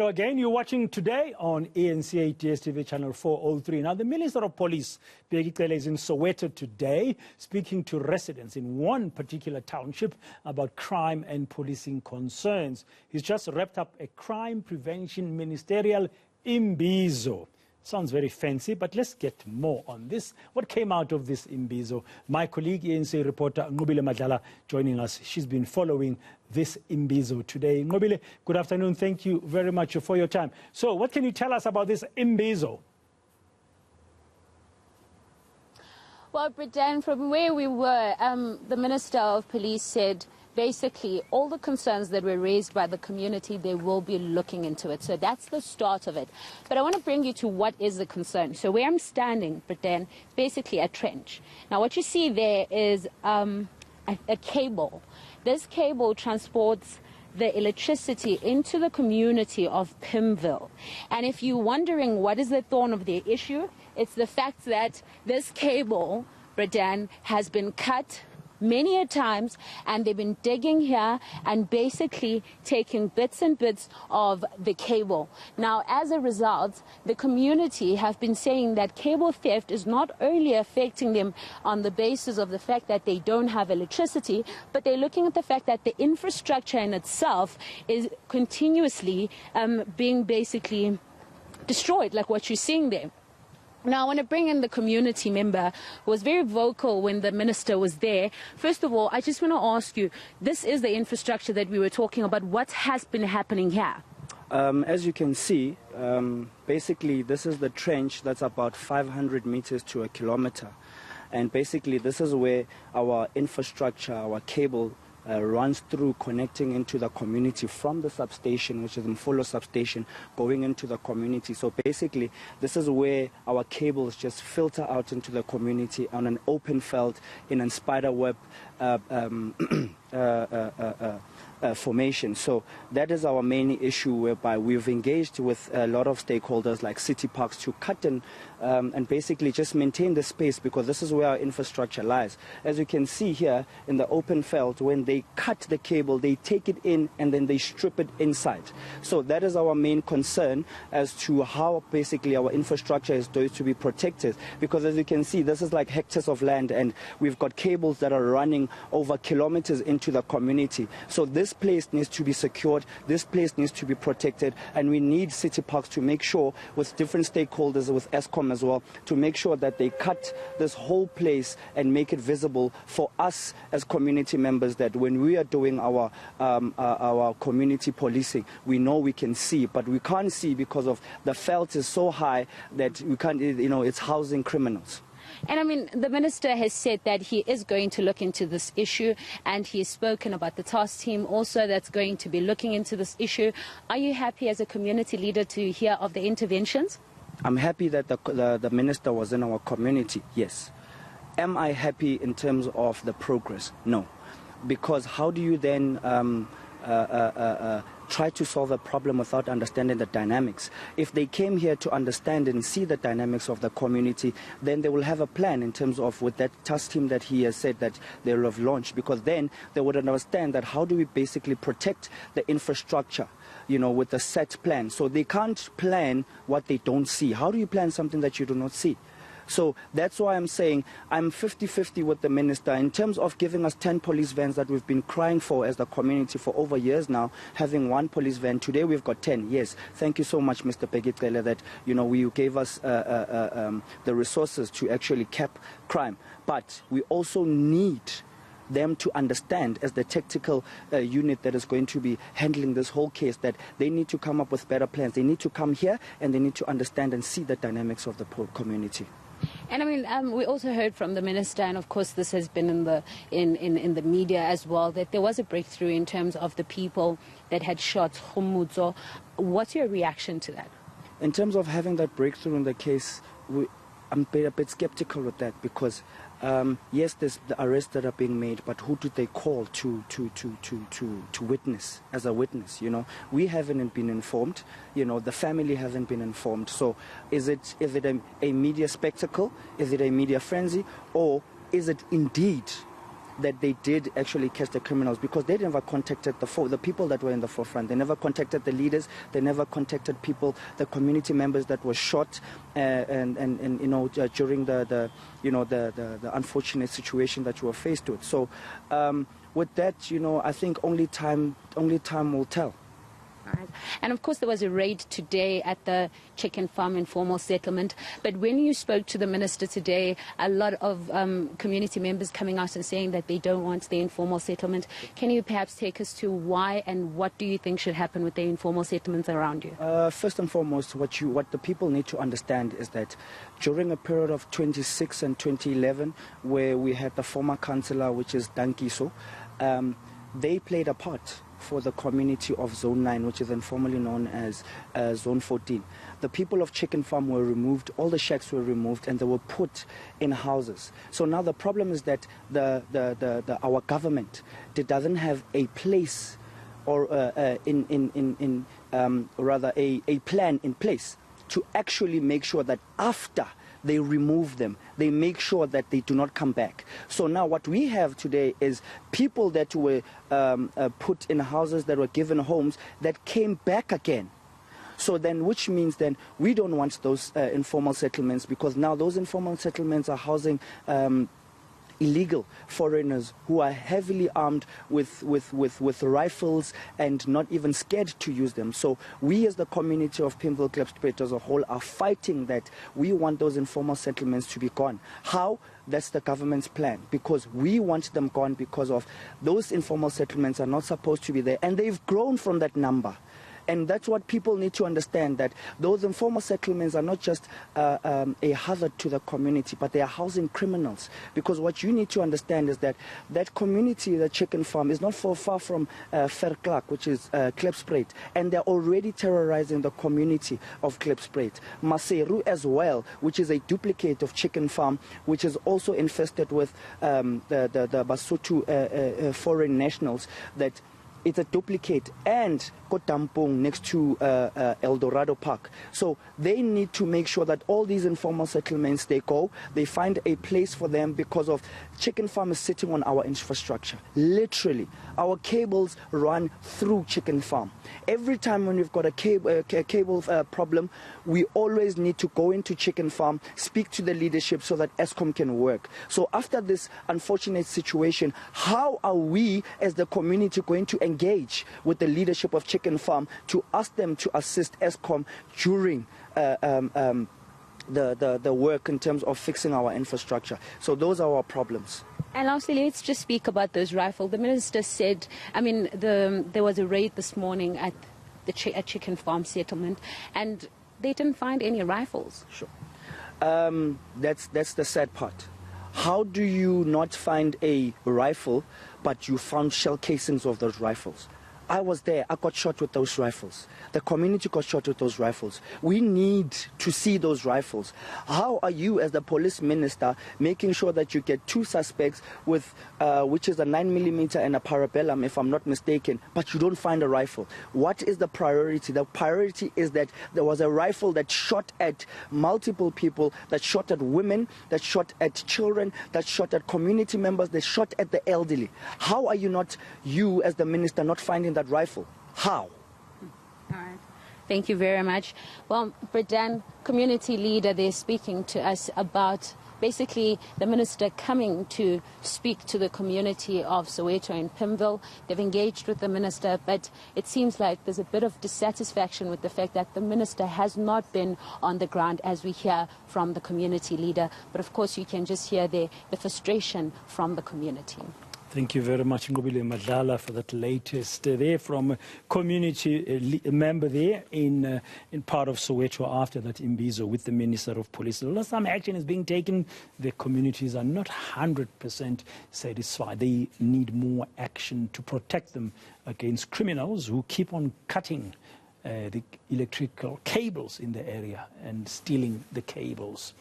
So again, you're watching today on eNCA DSTV channel 403. Now, the Minister of Police, Nqobile, is in Soweto today, speaking to residents in one particular township about crime and policing concerns. He's just wrapped up a crime prevention ministerial imbizo. Sounds very fancy, but let's get more on this. What came out of this imbizo? My colleague, eNCA reporter Nqobile Madlala, joining us. She's been following this imbizo today. Nqobile, good afternoon. Thank you very much for your time. So what can you tell us about this imbizo? Well, Britain, from where we were, the Minister of Police said basically all the concerns that were raised by the community, they will be looking into it. So that's the start of it. But I want to bring you to what is the concern. So where I'm standing, Britain, basically a trench. Now what you see there is a cable. This cable transports the electricity into the community of Pimville. And if you're wondering what is the thorn of the issue, it's the fact that this cable, Britain, has been cut many a times, and they've been digging here and basically taking bits and bits of the cable. Now, as a result, the community have been saying that cable theft is not only affecting them on the basis of the fact that they don't have electricity, but they're looking at the fact that the infrastructure in itself is continuously being basically destroyed, like what you're seeing there. Now, I want to bring in the community member who was very vocal when the minister was there. First of all, I just want to ask you, this is the infrastructure that we were talking about. What has been happening here? As you can see, basically this is the trench that's about 500 meters to a kilometer. And basically this is where our infrastructure, our cable, runs through, connecting into the community from the substation, which is Informal substation, going into the community. So basically, this is where our cables just filter out into the community on an open felt in a spider web formation. So that is our main issue, whereby we've engaged with a lot of stakeholders like city parks to cut and basically just maintain the space, because this is where our infrastructure lies. As you can see here in the open felt, when they cut the cable, they take it in and then they strip it inside. So that is our main concern as to how basically our infrastructure is going to be protected, because as you can see, this is like hectares of land and we've got cables that are running over kilometers into the community. So this place needs to be secured, this place needs to be protected, and we need city parks to make sure, with different stakeholders, with ESCOM as well, to make sure that they cut this whole place and make it visible for us as community members, that when we are doing our community policing, we know we can see, but we can't see because of the felt is so high that we can't, it's housing criminals. And I mean, the minister has said that he is going to look into this issue, and he's spoken about the task team also that's going to be looking into this issue. Are you happy as a community leader to hear of the interventions? I'm happy that the minister was in our community, yes. Am I happy in terms of the progress? No. Because how do you then try to solve a problem without understanding the dynamics? If they came here to understand and see the dynamics of the community, then they will have a plan in terms of with that task team that he has said that they will have launched, because then they would understand that how do we basically protect the infrastructure, with a set plan. So they can't plan what they don't see. How do you plan something that you do not see? So that's why I'm saying I'm 50-50 with the minister in terms of giving us 10 police vans that we've been crying for as the community for over years now, having one police van. Today we've got 10. Yes, thank you so much, Mr. Nqobile, that you gave us the resources to actually cap crime. But we also need them to understand, as the tactical unit that is going to be handling this whole case, that they need to come up with better plans. They need to come here and they need to understand and see the dynamics of the community. And I mean, we also heard from the minister, and of course this has been in the media as well, that there was a breakthrough in terms of the people that had shot Khumudzo. What's your reaction to that? In terms of having that breakthrough in the case, I'm a bit skeptical with that, because yes, there's the arrests that are being made, but who do they call to witness, as a witness? We haven't been informed. The family haven't been informed. So is it a media spectacle? Is it a media frenzy? Or is it indeed that they did actually catch the criminals, because they never contacted the people that were in the forefront. They never contacted the leaders. They never contacted people, the community members that were shot, and during the unfortunate situation that you were faced with. So with that, I think only time will tell. Right. And of course there was a raid today at the chicken farm informal settlement, but when you spoke to the minister today, a lot of community members coming out and saying that they don't want the informal settlement. Can you perhaps take us to why and what do you think should happen with the informal settlements around you? First and foremost, what the people need to understand is that during a period of 2006 and 2011, where we had the former councillor, which is Dankiso, they played a part for the community of Zone 9, which is informally known as Zone 14. The people of Chicken Farm were removed, all the shacks were removed, and they were put in houses. So now the problem is that our government doesn't have a place or a plan in place to actually make sure that after they remove them, they make sure that they do not come back. So now what we have today is people that were put in houses, that were given homes, that came back again. So then, which means then we don't want those informal settlements, because now those informal settlements are housing illegal foreigners who are heavily armed with rifles and not even scared to use them. So we as the community of Pimville Klipspruit as a whole are fighting that. We want those informal settlements to be gone. How? That's the government's plan, because we want them gone, because of those informal settlements are not supposed to be there, and they've grown from that number. And that's what people need to understand, that those informal settlements are not just a hazard to the community, but they are housing criminals. Because what you need to understand is that that community, the chicken farm, is not far from Verklark, which is Klipspruit, and they're already terrorizing the community of Klipspruit. Maseru as well, which is a duplicate of chicken farm, which is also infested with the Basotho foreign nationals, that it's a duplicate, and Kotampong next to El Dorado Park. So they need to make sure that all these informal settlements, they find a place for them, because of chicken farm is sitting on our infrastructure. Literally, our cables run through chicken farm. Every time when we've got a cable problem, we always need to go into chicken farm, speak to the leadership so that ESCOM can work. So after this unfortunate situation, how are we as the community going to engage with the leadership of chicken farm to ask them to assist ESCOM during the work in terms of fixing our infrastructure? So those are our problems. And lastly, let's just speak about those rifles. The minister said, there was a raid this morning at the chicken farm settlement, and they didn't find any rifles. Sure. That's the sad part. How do you not find a rifle, but you found shell casings of those rifles? I was there. I got shot with those rifles. The community got shot with those rifles. We need to see those rifles. How are you, as the police minister, making sure that you get two suspects with, which is a 9mm and a parabellum, if I'm not mistaken, but you don't find a rifle? What is the priority? The priority is that there was a rifle that shot at multiple people, that shot at women, that shot at children, that shot at community members, that shot at the elderly. How are you as the minister, not finding that rifle? How? All right. Thank you very much. Well, Bredan, community leader, they're speaking to us about basically the minister coming to speak to the community of Soweto and Pimville. They've engaged with the minister, but it seems like there's a bit of dissatisfaction with the fact that the minister has not been on the ground, as we hear from the community leader. But of course, you can just hear the frustration from the community. Thank you very much, Nqobile Madlala, for that latest there from a community member there in part of Soweto after that imbizo with the Minister of Police. Some action is being taken. The communities are not 100% satisfied. They need more action to protect them against criminals who keep on cutting the electrical cables in the area and stealing the cables.